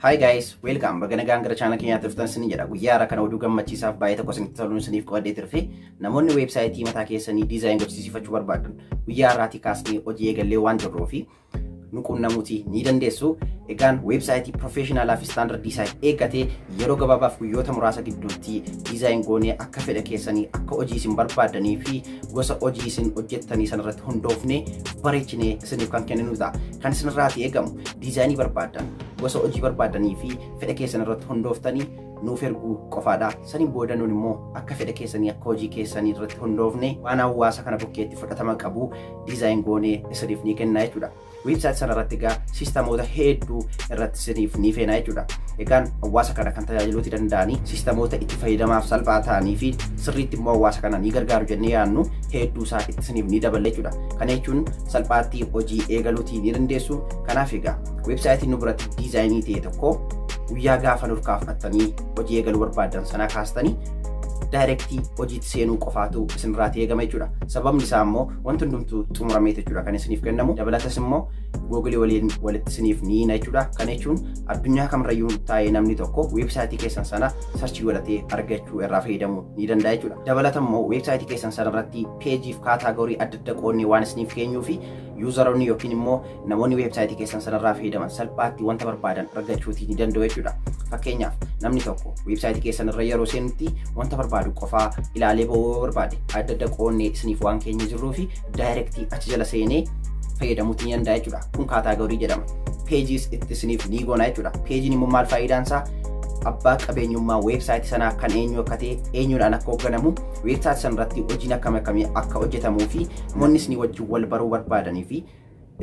Hi guys, welcome. Baga nagaan gara channel keenyaatti dhuftan isin jedha. Guyyaa har'a kana oduu gammachiisaaf baay'ee tokko isinitti toluun isiniif qabadhee turfe namoonni weebsaayitii mataa keessanii diizaayin gochisiifachuu barbaadan guyyaa har'aatii kaasnee hojii eegallee waan jirruufi nu qunnamuutii ni dandeessu. Egaan weebsaayitii professional fi standard design eegatee yeroo gabaabaaf guyyoota muraasa gidduutti diizaayin goonee akka fedha keessanii akka hojii isin barbaadanii fi gosa hojii isin hojjettanii sanarratti hundoofnee bareechinee isiniif kan kenninu ta'a. Kan isinirraatii eegamu diizaayinii barbaadan gosa hojii barbaadanii fi fedha keessan irratti hundooftanii nuuf erguu qofaadha. Saniin booda nuun immoo akka fedha keessanii akka hojii keessanii irratti hundoofne waan hawaasa kana bukkeetti fudhatama qabu diizaayin goonee isiniif ni kenna jechuudha. Website sana irratti egaa siistamoota hedduu irratti isiniif ni feena jechuudha. Egaan hawaasa kana kan tajaajiluuti danda'anii siistamoota itti fayyadamaaf salphaa ta'anii fi sirriitti immoo hawaasa kana ni gargaaru jennee yaadnu hedduu isaa itti isiniif ni dabala jechuudha. Kana jechuun salphaatti hojii eegaluutii ni dandeessu. Kanaaf egaa websaayitiin nu biratti diizaayinii ta'e tokko guyyaa gaafa nuuf kaafattanii hojii eegaluu barbaadan sana kaastanii directly hojiitti seenuu qofaatu isinirraatii eegama jechuudha. Sababni isaa immoo wanti hundumtuu xumuramee jechuudha kan isiniif kennamu. Dabalatas immoo Google waliin walitti isiniif ni hiina jechuudha. Kana jechuun addunyaa kamirrayyuu taa'ee namni tokko weebsaayitii keessan sana sarchii godhatee argachuu irraa fayyadamuu ni danda'a jechuudha. Dabalata immoo weebsaayitii keessan sana irratti peejiif kaataagorii adda adda qoonnee waan isiniif keenyuu fi yuuzaroonni yookiin immoo namoonni weebsaayitii keessan sanarraa fayyadaman salphaatti wanta barbaadan argachuutii ni danda'u jechuudha. Fakkeenyaaf namni tokko weebsaayitii keessan irra yeroo seenutti wanta barbaadu qofaa ilaalee ba'uu barbaade adda adda qoonnee isiniif waan keenya jirruu fi daayirektii achi jala seenee fayyadamuutii ni danda'a jechuudha. Kun kaataagorii jedhama. Peejiis itti isiniif ni goona jechuudha. Peejiin immoo maal faayidaan isaa? Abbaa qabeenyummaa weebsaayitii sanaa kan eenyu akka ta'e eenyudhaan akka hoogganamu weebsaayitii sanarratti hojiin akkamii akka hojjetamuu fi namoonni isin wajjin wal baruu barbaadanii fi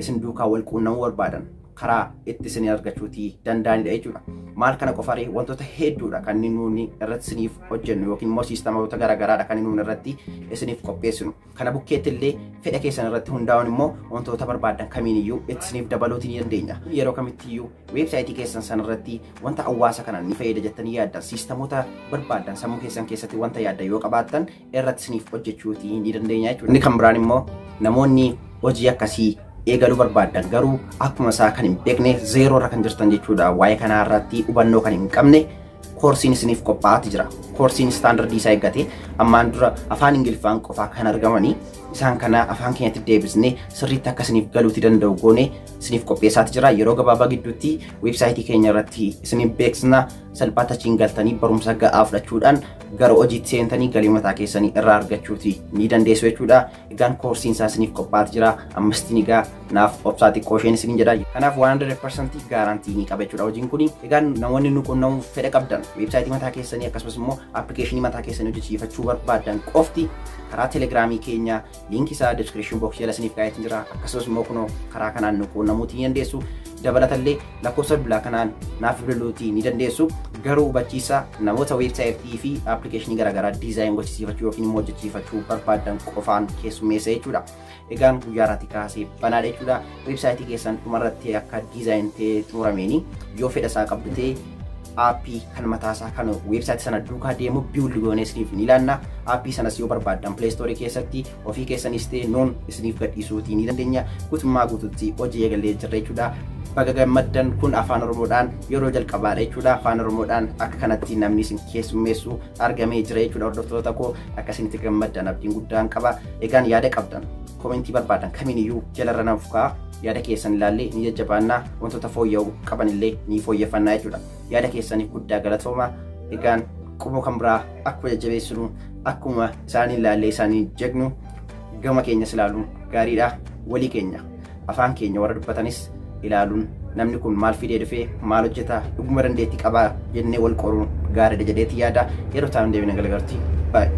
isin duukaa wal quunnamuu barbaadan karaa itti isin argachuutii danda'anidha jechuudha. Maal kana qofaree wantoota hedduudha kan nuuni irratti isiniif hojjennu yookiin immoo siistamoota garaagaraadha kan nuuni irratti isiniif qopheessinu. Kana bukkeetti illee fedha keessan irratti hundaa'uun immoo wantoota barbaadan kamiiniyyuu itti isiniif dabaluutii ni dandeenya. Yeroo kamittiyyuu weebsaayitii keessan sanarratti wanta hawaasa kana ni fayyada jettanii yaaddan siistamoota barbaadan sammuu keessan keessatti wanta yaaddan yoo qabaattan irratti isiniif hojjechuutii ni dandeenya jechuudha. Inni kan biraan immoo namoonni hojii akkasii eegaluu barbaadan garuu akkuma isaa kan hin beekne zeeroo irra kan jirtan jechuudha. Waa'ee kanaa irratti hubannoo kan hin qabne koorsiin isiniif qophaa'aa jira. Koorsiin standardii isaa eeggate ammaan dura afaan Ingiliffaan qofaa kan argamanii isaan kana afaan keenyatti deebisnee sirriitti akka isiniif galuutii danda'u goonee isiniif qopheessaati jira. Yeroo gabaabaa gidduutti weebsaayitii keenya irratti isiniif beeksisna. Salphaatti achiin galtanii barumsa ga'aa fudhachuudhaan gara hojiitti seentanii galii mataa keessanii irraa argachuutii ni dandeessu jechuudha. Egaan koorsiin isaa isiniif qophaa'aa jira. Ammastiin egaa naaf obsaa xiqqoo isheen isiniin jedha. Kanaaf 100% gaarantii ni qaba jechuudha hojiin kuni. Egaan namoonni nu qunnamuuf fedha qabdan weebsaayitii mataa keessanii akkasumas immoo appilikeeshinii mataa keessanii hojjechiifachuu barbaadan qofti karaa telegiraamii keenya linkii isaa description box jala isiniif kaa'eetiin jira. Akkasumas immoo kunoo karaa kanaan nu qunnamuutii ni dandeessu. Dabalatallee lakkoofsa bilbilaa kanaan naaf bilbiluutii ni dandeessu. Garuu hubachiisa namoota weebsaayitii fi appilikeeshinii garaagaraa diizaayin gochisiifachuu yookiin immoo hojjechiifachuu barbaadan qofaan keessummeessa jechuudha. Egaan guyyaa irratti kaasee banaadha jechuudha. Weebsaayitii keessan dhumarratti akka diizaayin ta'ee xumurameeni yoo fedha isaa qabdu ta'e aappii kan mataasaa kan weebsaayitii sana duukaa deemu biildi goonee isiniif ni ilaanna. Aappii sanas yoo barbaadan pileestoorii keessatti ofii keessanis ta'e nuun isiniif gadhiisuutii ni dandeenya. Guutummaa guutuutti hojii eegallee jirra jechuudha. Baga gammaddan kun afaan Oromoodhaan yeroo jalqabaadha jechuudha. Afaan Oromoodhaan akka kanatti namni isin keessummeessu argamee jira jechuudha. Hordoftoota koo akkasinitti gammaddan abdiin guddaan qaba. Egaan yaada qabdan komentii barbaadan kamiiniyyuu jalarra naaf kaa'aa. Yaada keessan ilaallee ni jajjabaannaa wantoota fooyya'uu qaban illee ni fooyyeffannaa jechuudha. Yaada keessaniif guddaa galatooma. Egaan quboo kan biraa akkuma jajjabeessinu akkuma isaanii ilaallee isaanii jegnu gama keenyas ilaaluun gaariidha. Walii keenya afaan keenya warra dubbatanis ilaaluun namni kun maal fidee dhufee maal hojjeta dhuguma dandeettii qabaa jennee wal qoruun gaariidha jedheeti yaada. Yeroo ta'an deebina galagartii. Bye.